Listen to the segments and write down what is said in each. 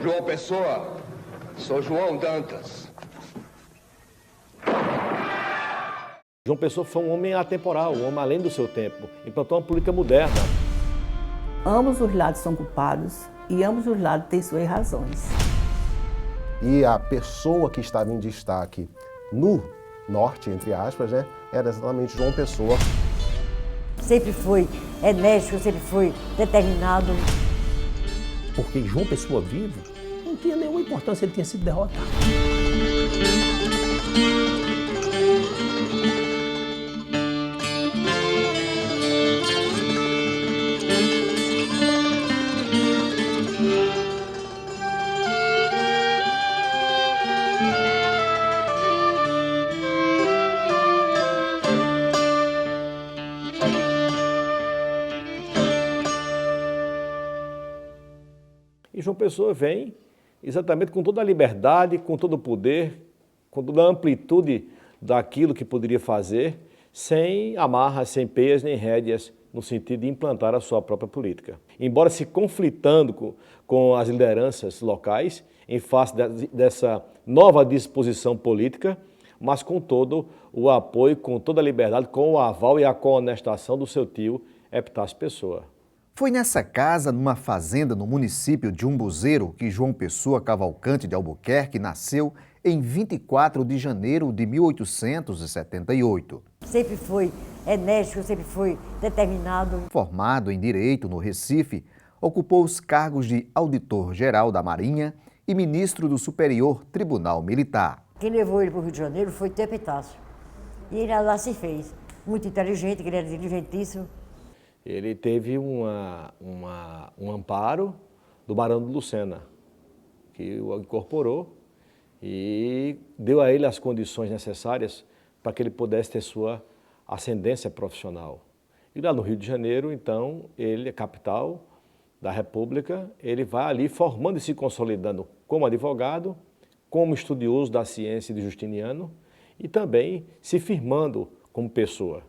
João Pessoa, sou João Dantas. João Pessoa foi um homem atemporal, um homem além do seu tempo, implantou uma política moderna. Ambos os lados são culpados e ambos os lados têm suas razões. E a pessoa que estava em destaque no norte, entre aspas, né, era exatamente João Pessoa. Sempre foi enérgico, sempre foi determinado. Porque João Pessoa vivo não tinha nenhuma importância, ele tinha sido derrotado. E João Pessoa vem exatamente com toda a liberdade, com todo o poder, com toda a amplitude daquilo que poderia fazer, sem amarras, sem peias nem rédeas, no sentido de implantar a sua própria política. Embora se conflitando com as lideranças locais, em face dessa nova disposição política, mas com todo o apoio, com toda a liberdade, com o aval e a coonestação do seu tio, Epitácio Pessoa. Foi nessa casa, numa fazenda no município de Umbuzeiro, que João Pessoa Cavalcante de Albuquerque nasceu em 24 de janeiro de 1878. Sempre foi enérgico, sempre foi determinado. Formado em Direito no Recife, ocupou os cargos de Auditor-Geral da Marinha e Ministro do Superior Tribunal Militar. Quem levou ele para o Rio de Janeiro foi o Epitácio. E ele lá se fez. Muito inteligente, que ele era diligentíssimo. Ele teve um amparo do Barão de Lucena, que o incorporou e deu a ele as condições necessárias para que ele pudesse ter sua ascendência profissional. E lá no Rio de Janeiro, então, ele é capital da República, ele vai ali formando e se consolidando como advogado, como estudioso da ciência de Justiniano e também se firmando como pessoa.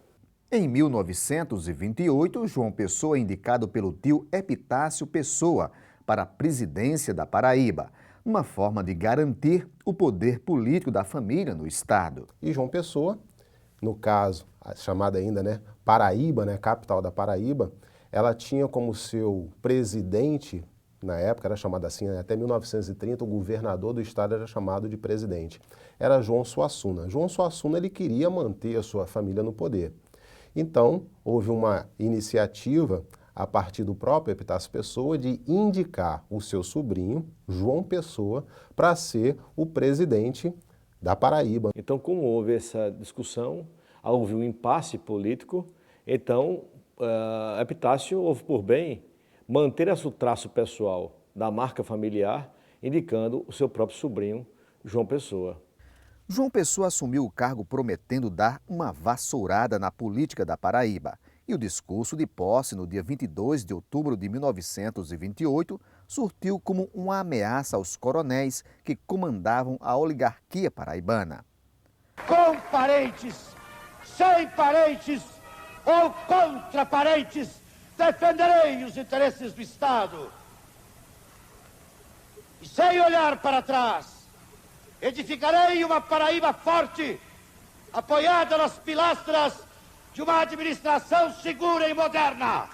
Em 1928, João Pessoa é indicado pelo tio Epitácio Pessoa para a presidência da Paraíba, uma forma de garantir o poder político da família no estado. E João Pessoa, no caso, chamada ainda, né, Paraíba, né, capital da Paraíba, ela tinha como seu presidente, na época era chamado assim, né, até 1930, o governador do estado era chamado de presidente. Era João Suassuna. João Suassuna, ele queria manter a sua família no poder. Então, houve uma iniciativa, a partir do próprio Epitácio Pessoa, de indicar o seu sobrinho, João Pessoa, para ser o presidente da Paraíba. Então, como houve essa discussão, houve um impasse político, então Epitácio houve por bem manter esse traço pessoal da marca familiar, indicando o seu próprio sobrinho, João Pessoa. João Pessoa assumiu o cargo prometendo dar uma vassourada na política da Paraíba. E o discurso de posse, no dia 22 de outubro de 1928, surtiu como uma ameaça aos coronéis que comandavam a oligarquia paraibana. Com parentes, sem parentes ou contra parentes, defenderei os interesses do Estado. E sem olhar para trás, edificarei uma Paraíba forte, apoiada nas pilastras de uma administração segura e moderna.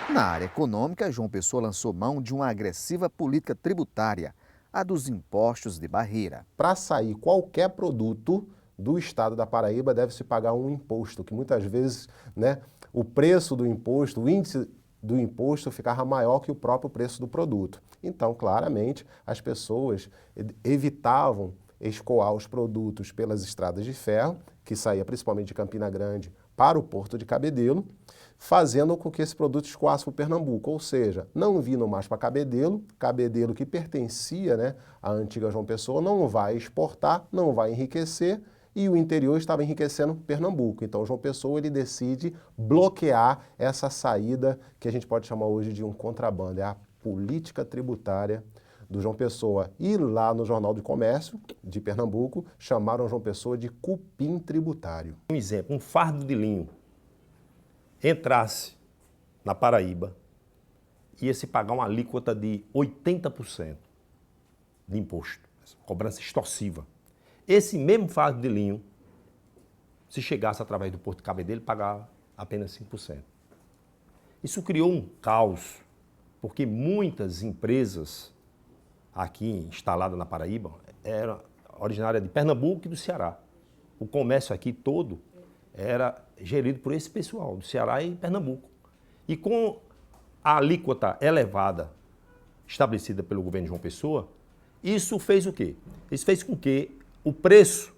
Na área econômica, João Pessoa lançou mão de uma agressiva política tributária, a dos impostos de barreira. Para sair qualquer produto do estado da Paraíba, deve-se pagar um imposto, que muitas vezes, né, o preço do imposto, o índice do imposto ficava maior que o próprio preço do produto. Então, claramente, as pessoas evitavam escoar os produtos pelas estradas de ferro, que saía principalmente de Campina Grande para o Porto de Cabedelo, fazendo com que esse produto escoasse para o Pernambuco, ou seja, não vindo mais para Cabedelo, Cabedelo que pertencia, né, à antiga João Pessoa, não vai exportar, não vai enriquecer, e o interior estava enriquecendo Pernambuco. Então, João Pessoa ele decide bloquear essa saída que a gente pode chamar hoje de um contrabando, é a política tributária do João Pessoa. E lá no Jornal do Comércio de Pernambuco, chamaram João Pessoa de cupim tributário. Um exemplo, um fardo de linho entrasse na Paraíba ia se pagar uma alíquota de 80% de imposto, cobrança extorsiva. Esse mesmo fardo de linho, se chegasse através do Porto de Cabedelo, pagava apenas 5%. Isso criou um caos, porque muitas empresas aqui instaladas na Paraíba eram originárias de Pernambuco e do Ceará. O comércio aqui todo era gerido por esse pessoal, do Ceará e Pernambuco. E com a alíquota elevada estabelecida pelo governo João Pessoa, isso fez o quê? Isso fez com que o preço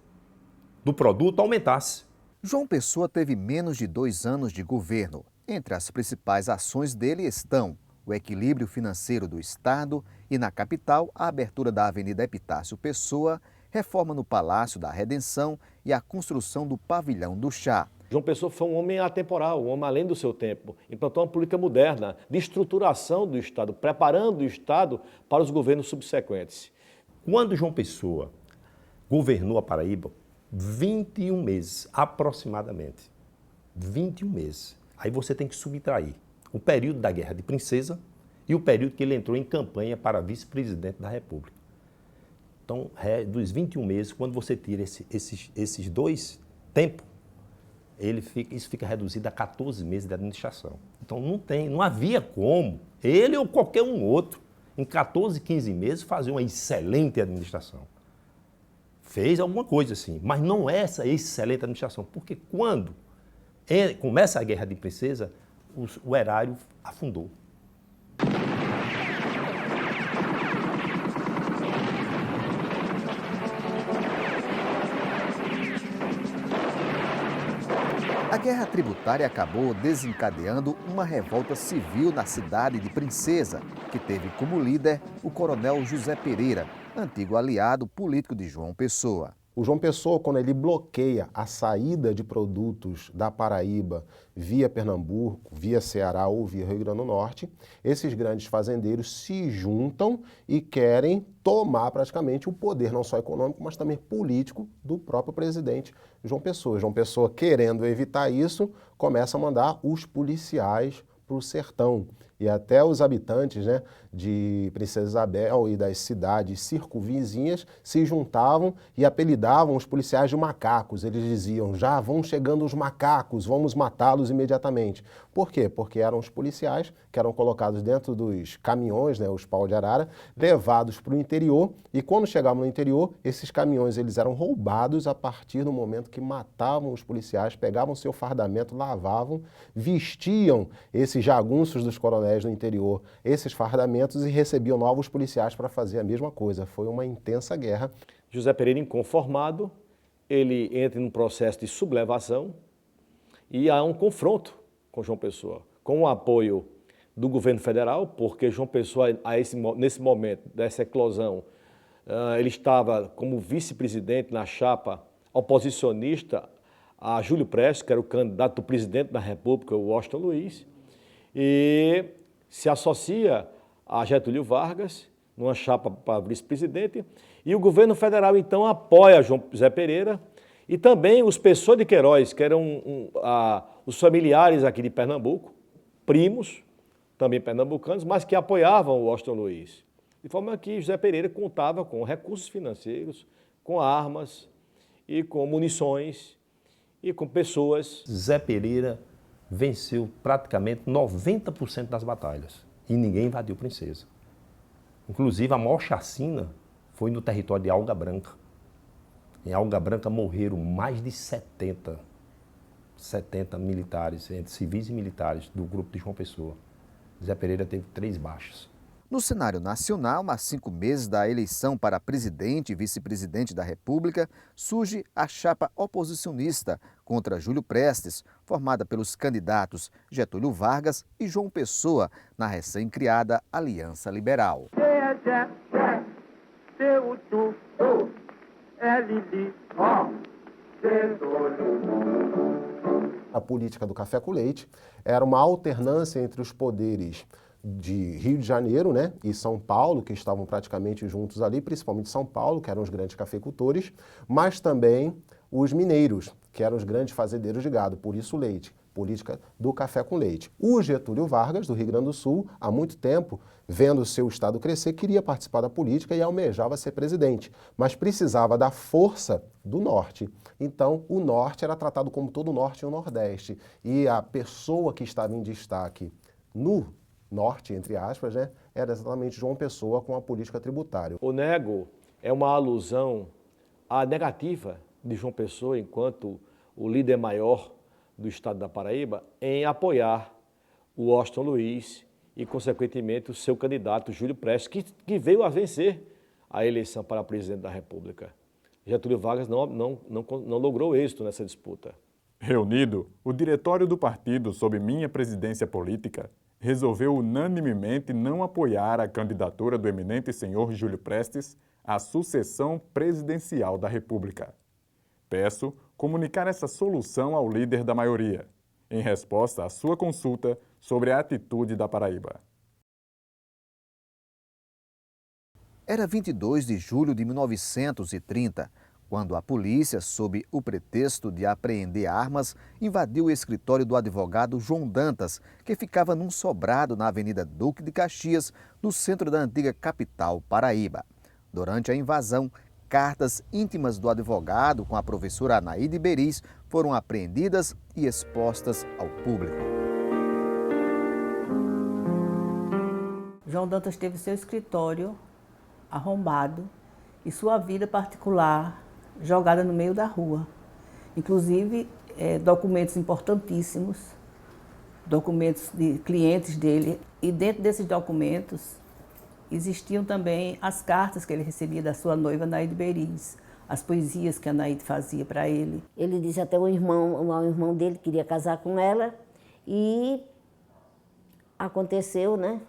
do produto aumentasse. João Pessoa teve menos de 2 anos de governo. Entre as principais ações dele estão o equilíbrio financeiro do Estado e, na capital, a abertura da Avenida Epitácio Pessoa, reforma no Palácio da Redenção e a construção do Pavilhão do Chá. João Pessoa foi um homem atemporal, um homem além do seu tempo. Implantou uma política moderna de estruturação do Estado, preparando o Estado para os governos subsequentes. Quando João Pessoa governou a Paraíba, 21 meses, aproximadamente. 21 meses. Aí você tem que subtrair o período da Guerra de Princesa e o período que ele entrou em campanha para vice-presidente da República. Então, dos 21 meses, quando você tira esses dois tempos, isso fica reduzido a 14 meses de administração. Então, não havia como ele ou qualquer um outro, em 14, 15 meses, fazer uma excelente administração. Fez alguma coisa assim, mas não é essa excelente administração, porque quando começa a Guerra de Princesa, o erário afundou. A guerra tributária acabou desencadeando uma revolta civil na cidade de Princesa, que teve como líder o coronel José Pereira, antigo aliado político de João Pessoa. O João Pessoa, quando ele bloqueia a saída de produtos da Paraíba via Pernambuco, via Ceará ou via Rio Grande do Norte, esses grandes fazendeiros se juntam e querem tomar praticamente o poder, não só econômico, mas também político do próprio presidente João Pessoa. João Pessoa, querendo evitar isso, começa a mandar os policiais para o sertão. E até os habitantes, né, de Princesa Isabel e das cidades circunvizinhas se juntavam e apelidavam os policiais de macacos. Eles diziam, já vão chegando os macacos, vamos matá-los imediatamente. Por quê? Porque eram os policiais que eram colocados dentro dos caminhões, né, os pau de arara, levados para o interior, e quando chegavam no interior, esses caminhões eles eram roubados a partir do momento que matavam os policiais, pegavam seu fardamento, lavavam, vestiam esses jagunços dos coronéis no interior, esses fardamentos, e recebiam novos policiais para fazer a mesma coisa. Foi uma intensa guerra. José Pereira, inconformado, ele entra num processo de sublevação e há um confronto com João Pessoa, com o apoio do governo federal, porque João Pessoa, nesse momento dessa eclosão, ele estava como vice-presidente na chapa oposicionista a Júlio Prestes, que era o candidato do presidente da República, o Washington Luiz, e se associa a Getúlio Vargas, numa chapa para vice-presidente, e o governo federal, então, apoia José Pereira e também os Pessoa de Queiroz, que eram os familiares aqui de Pernambuco, primos, também pernambucanos, mas que apoiavam o Washington Luiz. De forma que José Pereira contava com recursos financeiros, com armas e com munições e com pessoas. Zé Pereira venceu praticamente 90% das batalhas e ninguém invadiu Princesa. Inclusive, a maior chacina foi no território de Alga Branca. Em Alga Branca morreram mais de 70 militares, entre civis e militares, do grupo de João Pessoa. Zé Pereira teve 3 baixas. No cenário nacional, a 5 meses da eleição para presidente e vice-presidente da República, surge a chapa oposicionista contra Júlio Prestes, formada pelos candidatos Getúlio Vargas e João Pessoa, na recém-criada Aliança Liberal. A política do café com leite era uma alternância entre os poderes de Rio de Janeiro, né, e São Paulo, que estavam praticamente juntos ali, principalmente São Paulo, que eram os grandes cafeicultores, mas também os mineiros, que eram os grandes fazendeiros de gado, por isso o leite. política do café com leite. O Getúlio Vargas, do Rio Grande do Sul, há muito tempo, vendo o seu estado crescer, queria participar da política e almejava ser presidente, mas precisava da força do Norte. Então, o Norte era tratado como todo o Norte e o Nordeste. E a pessoa que estava em destaque no Norte, entre aspas, né, era exatamente João Pessoa com a política tributária. O nego é uma alusão à negativa de João Pessoa, enquanto o líder maior do estado da Paraíba, em apoiar o Washington Luiz e, consequentemente, o seu candidato, Júlio Prestes, que veio a vencer a eleição para presidente da República. Getúlio Vargas não logrou êxito nessa disputa. Reunido, o diretório do partido, sob minha presidência política, resolveu unanimemente não apoiar a candidatura do eminente senhor Júlio Prestes à sucessão presidencial da República. Peço comunicar essa solução ao líder da maioria, em resposta à sua consulta sobre a atitude da Paraíba. Era 22 de julho de 1930, quando a polícia, sob o pretexto de apreender armas, invadiu o escritório do advogado João Dantas, que ficava num sobrado na Avenida Duque de Caxias, no centro da antiga capital Paraíba. Durante a invasão, cartas íntimas do advogado com a professora Anaíde Beriz foram apreendidas e expostas ao público. João Dantas teve seu escritório arrombado e sua vida particular jogada no meio da rua. Inclusive, documentos importantíssimos, documentos de clientes dele. E dentro desses documentos existiam também as cartas que ele recebia da sua noiva, Anaíde Beriz, as poesias que a Anaíde fazia para ele. Ele disse até o irmão dele queria casar com ela e aconteceu, né?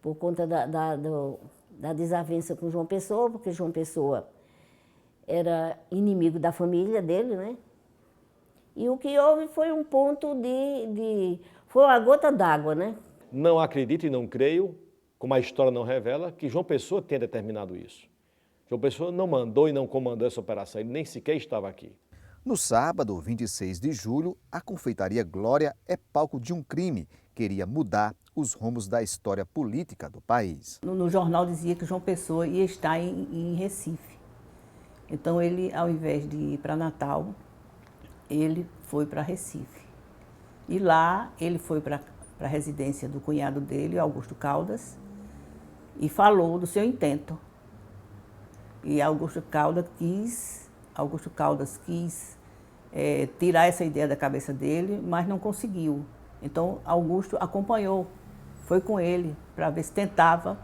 Por conta da desavença com João Pessoa, porque João Pessoa era inimigo da família dele, né? E o que houve foi um ponto foi uma gota d'água, né? Não acredito e não creio, como a história não revela, que João Pessoa tenha determinado isso. João Pessoa não mandou e não comandou essa operação, ele nem sequer estava aqui. No sábado, 26 de julho, a confeitaria Glória é palco de um crime que iria mudar os rumos da história política do país. No jornal dizia que João Pessoa ia estar em Recife. Então ele, ao invés de ir para Natal, ele foi para Recife. E lá ele foi para a residência do cunhado dele, Augusto Caldas, e falou do seu intento. E Augusto Caldas quis tirar essa ideia da cabeça dele, mas não conseguiu. Então Augusto acompanhou, foi com ele para ver se tentava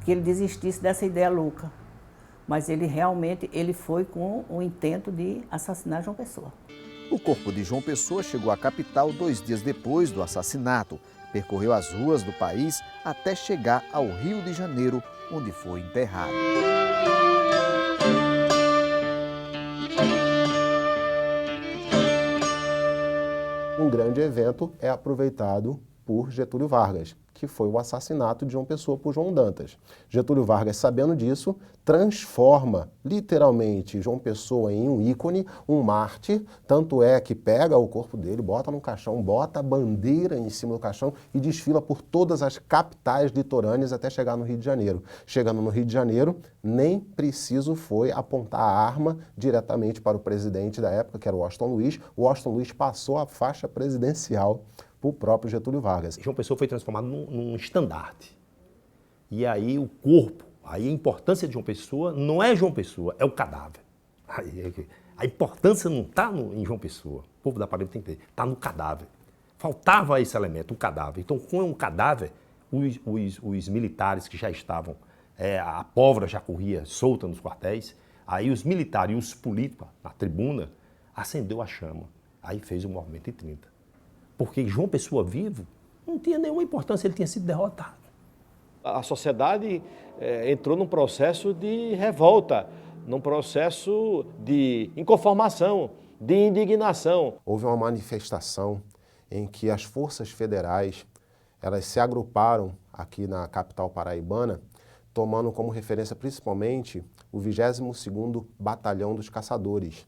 que ele desistisse dessa ideia louca. Mas ele realmente foi com o intento de assassinar João Pessoa. O corpo de João Pessoa chegou à capital 2 dias depois do assassinato. Percorreu as ruas do país até chegar ao Rio de Janeiro, onde foi enterrado. Um grande evento é aproveitado por Getúlio Vargas, que foi o assassinato de João Pessoa por João Dantas. Getúlio Vargas, sabendo disso, transforma literalmente João Pessoa em um ícone, um mártir, tanto é que pega o corpo dele, bota no caixão, bota a bandeira em cima do caixão e desfila por todas as capitais litorâneas até chegar no Rio de Janeiro. Chegando no Rio de Janeiro, nem preciso foi apontar a arma diretamente para o presidente da época, que era o Washington Luiz. O Washington Luiz passou a faixa presidencial para o próprio Getúlio Vargas. João Pessoa foi transformado num estandarte. E aí o corpo, aí a importância de João Pessoa não é João Pessoa, é o cadáver. A importância não está em João Pessoa. O povo da Paraíba tem que ter, está no cadáver. Faltava esse elemento, o cadáver. Então, com o cadáver, os militares que já estavam, a pólvora já corria solta nos quartéis, aí os militares e os políticos, na tribuna, acendeu a chama. Aí fez o movimento em 30. Porque João Pessoa vivo não tinha nenhuma importância, ele tinha sido derrotado. A sociedade entrou num processo de revolta, num processo de inconformação, de indignação. Houve uma manifestação em que as forças federais elas se agruparam aqui na capital paraibana, tomando como referência principalmente o 22º Batalhão dos Caçadores,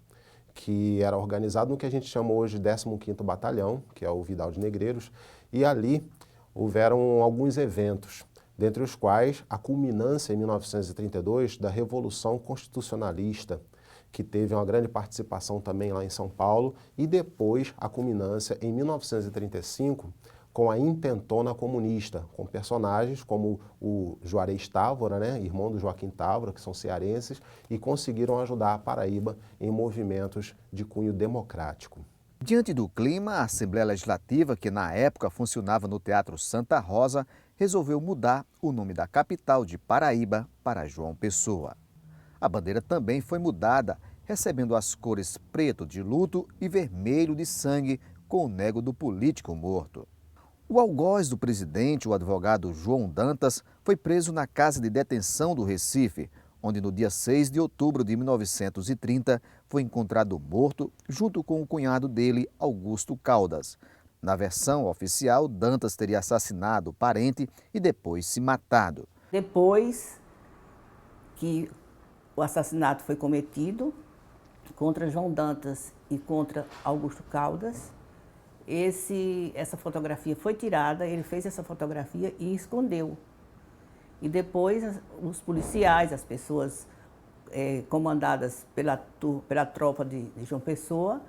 que era organizado no que a gente chama hoje de 15º Batalhão, que é o Vidal de Negreiros, e ali houveram alguns eventos, dentre os quais a culminância em 1932 da Revolução Constitucionalista, que teve uma grande participação também lá em São Paulo, e depois a culminância em 1935 com a Intentona Comunista, com personagens como o Juarez Távora, né, irmão do Joaquim Távora, que são cearenses, e conseguiram ajudar a Paraíba em movimentos de cunho democrático. Diante do clima, a Assembleia Legislativa, que na época funcionava no Teatro Santa Rosa, resolveu mudar o nome da capital de Paraíba para João Pessoa. A bandeira também foi mudada, recebendo as cores preto de luto e vermelho de sangue, com o nego do político morto. O algoz do presidente, o advogado João Dantas, foi preso na casa de detenção do Recife, onde no dia 6 de outubro de 1930 foi encontrado morto junto com o cunhado dele, Augusto Caldas. Na versão oficial, Dantas teria assassinado o parente e depois se matado. Depois que o assassinato foi cometido contra João Dantas e contra Augusto Caldas, essa fotografia foi tirada, ele fez essa fotografia e escondeu. E depois os policiais, as pessoas comandadas pela tropa de João Pessoa,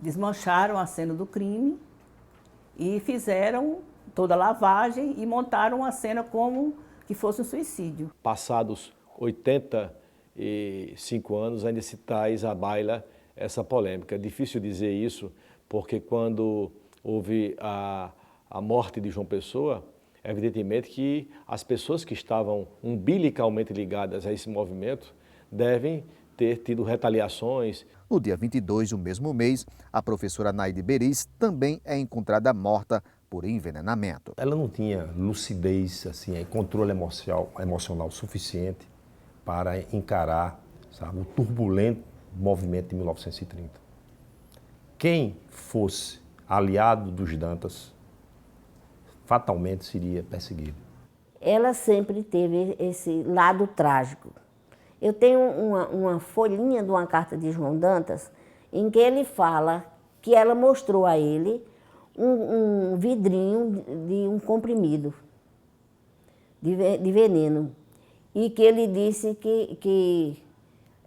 desmancharam a cena do crime e fizeram toda a lavagem e montaram a cena como que fosse um suicídio. Passados 85 anos, ainda se traz à baila essa polêmica. É difícil dizer isso, porque quando houve a morte de João Pessoa, evidentemente que as pessoas que estavam umbilicalmente ligadas a esse movimento devem ter tido retaliações. No dia 22 do mesmo mês, a professora Naide Beriz também é encontrada morta por envenenamento. Ela não tinha lucidez, assim, controle emocional suficiente para encarar, sabe, o turbulento movimento de 1930. Quem fosse aliado dos Dantas fatalmente seria perseguido. Ela sempre teve esse lado trágico. Eu tenho uma folhinha de uma carta de João Dantas em que ele fala que ela mostrou a ele um vidrinho de um comprimido de veneno e que ele disse que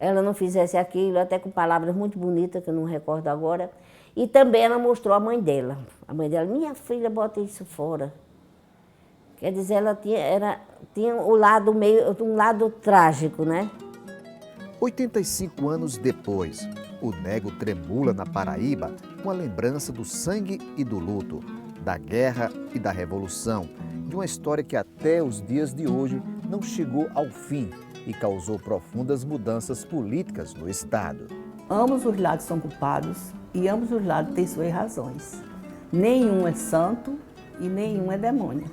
ela não fizesse aquilo, até com palavras muito bonitas, que eu não recordo agora. E também ela mostrou a mãe dela. A mãe dela, minha filha, bota isso fora. Quer dizer, ela tinha um lado trágico, né? 85 anos depois, o nego tremula na Paraíba com a lembrança do sangue e do luto, da guerra e da revolução, de uma história que até os dias de hoje não chegou ao fim e causou profundas mudanças políticas no Estado. Ambos os lados são culpados e ambos os lados têm suas razões. Nenhum é santo e nenhum é demônio.